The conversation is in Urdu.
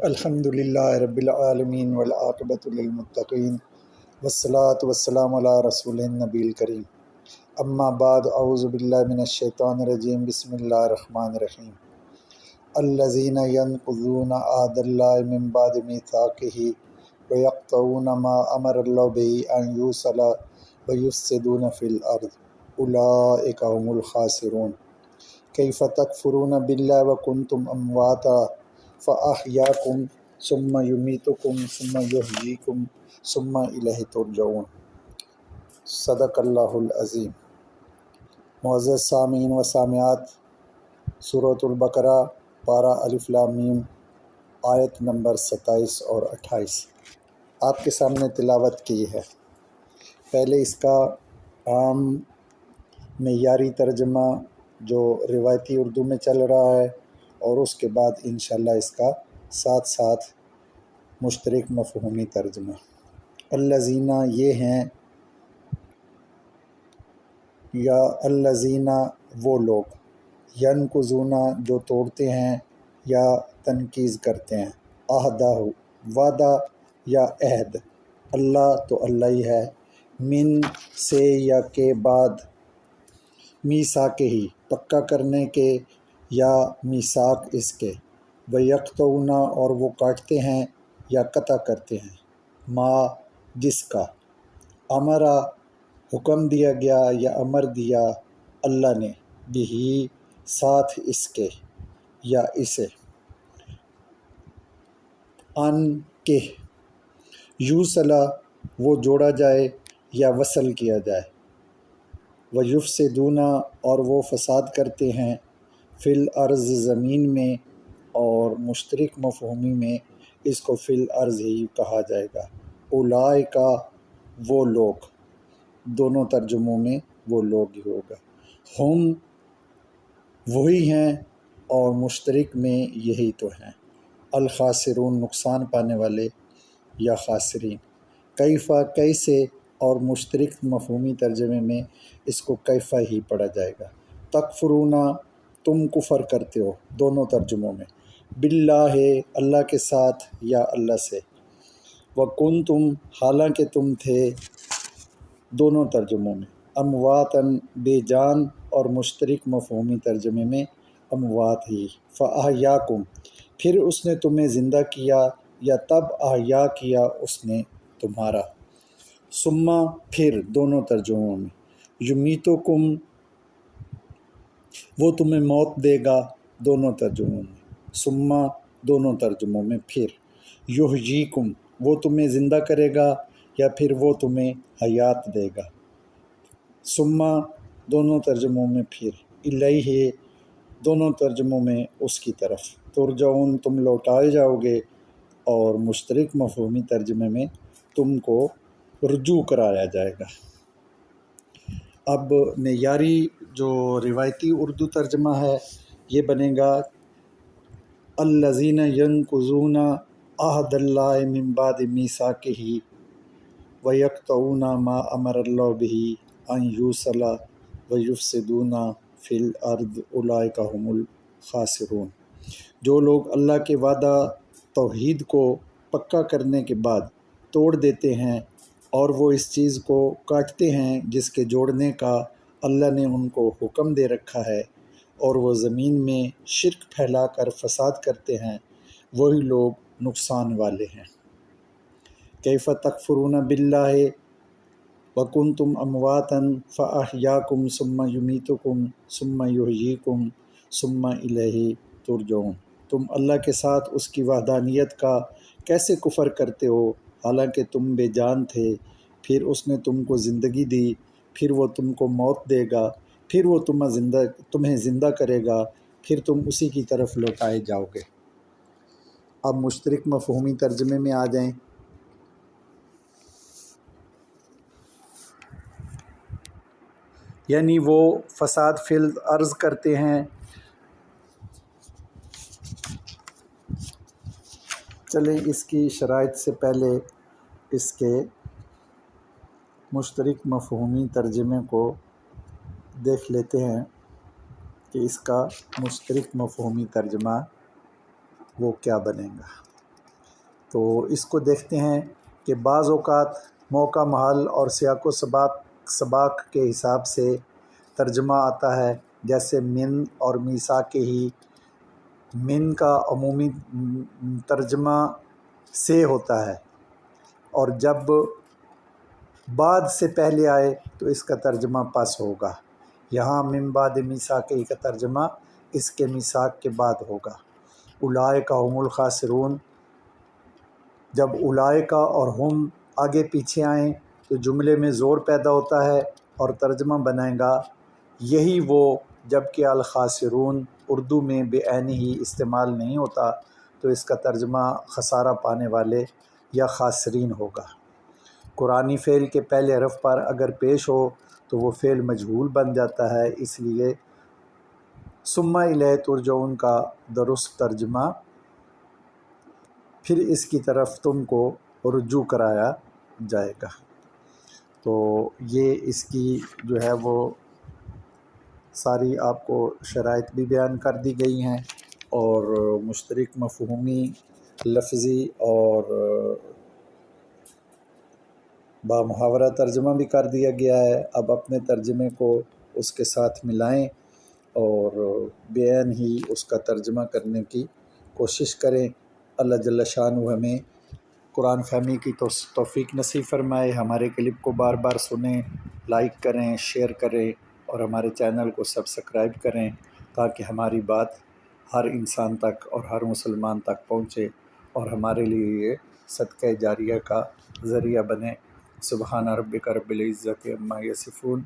الحمدللہ رب العالمین والعاقبۃ للمتقین والصلاۃ والسلام علی رسول النبی الکریم اما بعد اعوذ باللہ من الشیطان الرجیم بسم اللہ الرحمن الرحیم الذین ینقضون عہد اللہ من بعد میثاقہ ویقطعون ما امر اللہ بہ ان یوصل ویفسدون فی الارض اولئک هم الخاسرون کیف تکفرون باللہ وکنتم امواتا فاحیاکم ثم یمیتکم ثم یحییکم ثم الیہ ترجعون۔ صدق اللہ العظیم۔ معزز سامعین و سامعات، سورۃ البقرہ پارہ الف لام میم آیت نمبر 27 اور 28 آپ کے سامنے تلاوت کی ہے۔ پہلے اس کا عام معیاری ترجمہ جو روایتی اردو میں چل رہا ہے، اور اس کے بعد انشاءاللہ اس کا ساتھ ساتھ مشترک مفہومی ترجمہ۔ الذین یہ ہیں، یا الذین وہ لوگ، ینقضون جو توڑتے ہیں یا تنقیض کرتے ہیں، عہدہ وعدہ یا عہد، اللہ تو اللہ ہی ہے، من سے یا کے بعد، میثاق ہی پکا کرنے کے یا میثاق اس کے، ویقطعون اور وہ کاٹتے ہیں یا قطع کرتے ہیں، ما جس کا، امرا حکم دیا گیا یا امر دیا اللہ نے، بھی ساتھ اس کے یا اسے، ان کے، یوصلہ وہ جوڑا جائے یا وصل کیا جائے، ویفسدون اور وہ فساد کرتے ہیں، فی الارض زمین میں، اور مشترک مفہومی میں اس کو فی الارض ہی کہا جائے گا۔ اولئک وہ لوگ، دونوں ترجموں میں وہ لوگ ہی ہوگا، ہم وہی ہیں اور مشترک میں یہی تو ہیں، الخاسرون نقصان پانے والے یا خاسرین۔ کیفہ کیسے، اور مشترک مفہومی ترجمے میں اس کو کیفہ ہی پڑھا جائے گا۔ تکفرون تم کفر کرتے ہو، دونوں ترجموں میں، باللہ اللہ کے ساتھ یا اللہ سے، وکنتم حالانکہ تم تھے، دونوں ترجموں میں، امواتن بے جان، اور مشترک مفہومی ترجمے میں اموات ہی، فاحیاکم پھر اس نے تمہیں زندہ کیا یا تب احیا کیا اس نے تمہارا، ثم پھر، دونوں ترجموں میں، یمیتکم وہ تمہیں موت دے گا، دونوں ترجموں میں، ثم دونوں ترجموں میں پھر، یحییکم وہ تمہیں زندہ کرے گا یا پھر وہ تمہیں حیات دے گا، ثم دونوں ترجموں میں پھر، الیہ دونوں ترجموں میں اس کی طرف، ترجعون تم لوٹائے جاؤ گے، اور مشترک مفہومی ترجمے میں تم کو رجوع کرایا جائے گا۔ اب معیاری جو روایتی اردو ترجمہ ہے یہ بنے گا، الذین ینقضون عہد اللہ من بعد میثاقہ ویقطعون ما امر اللہ بہ ان یوصل ویفسدون فی الارض اولئک هم الخاسرون۔ جو لوگ اللہ کے وعدہ توحید کو پکا کرنے کے بعد توڑ دیتے ہیں، اور وہ اس چیز کو کاٹتے ہیں جس کے جوڑنے کا اللہ نے ان کو حکم دے رکھا ہے، اور وہ زمین میں شرک پھیلا کر فساد کرتے ہیں، وہی لوگ نقصان والے ہیں۔ کیف تکفرون باللہ وکنتم امواتا فاحیاکم ثم یمیتکم ثم یحییکم ثم الیہ ترجعون۔ تم اللہ کے ساتھ اس کی وحدانیت کا کیسے کفر کرتے ہو، حالانکہ تم بے جان تھے، پھر اس نے تم کو زندگی دی، پھر وہ تم کو موت دے گا، پھر وہ تمہیں زندہ کرے گا، پھر تم اسی کی طرف لوٹائے جاؤ گے۔ اب مشترک مفہومی ترجمے میں آ جائیں۔ یعنی وہ فساد فی الارض کرتے ہیں۔ چلیں اس کی شرائط سے پہلے اس کے مشترک مفہومی ترجمے کو دیکھ لیتے ہیں کہ اس کا مشترک مفہومی ترجمہ وہ کیا بنے گا۔ تو اس کو دیکھتے ہیں کہ بعض اوقات موقع محل اور سیاق و سباق کے حساب سے ترجمہ آتا ہے، جیسے من اور میثاق کے ہی من کا عمومی ترجمہ سے ہوتا ہے، اور جب بعد سے پہلے آئے تو اس کا ترجمہ پس ہوگا۔ یہاں من بعد میثاق کا ترجمہ اس کے میثاق کے بعد ہوگا۔ اولئک هم الخاسرون، جب اولئک اور ہم آگے پیچھے آئیں تو جملے میں زور پیدا ہوتا ہے اور ترجمہ بنائے گا یہی وہ، جبکہ الخاسرون اردو میں بے عینی ہی استعمال نہیں ہوتا تو اس کا ترجمہ خسارہ پانے والے یا خاسرین ہوگا۔ قرآنی فعل کے پہلے حرف پر اگر پیش ہو تو وہ فعل مجہول بن جاتا ہے، اس لیے ثم الیہ ترجعون کا درست ترجمہ پھر اس کی طرف تم کو رجوع کرایا جائے گا۔ تو یہ اس کی جو ہے وہ ساری آپ کو شرائط بھی بیان کر دی گئی ہیں، اور مشترک مفہومی، لفظی اور بامحاورہ ترجمہ بھی کر دیا گیا ہے۔ اب اپنے ترجمے کو اس کے ساتھ ملائیں اور بے عین ہی اس کا ترجمہ کرنے کی کوشش کریں۔ اللہ جل شانہ ہمیں قرآن فہمی کی توفیق نصیب فرمائے۔ ہمارے کلپ کو بار بار سنیں، لائک کریں، شیئر کریں اور ہمارے چینل کو سبسکرائب کریں تاکہ ہماری بات ہر انسان تک اور ہر مسلمان تک پہنچے اور ہمارے لیے یہ صدقہ جاریہ کا ذریعہ بنے۔ سبحان ربک رب العزت عما یصفون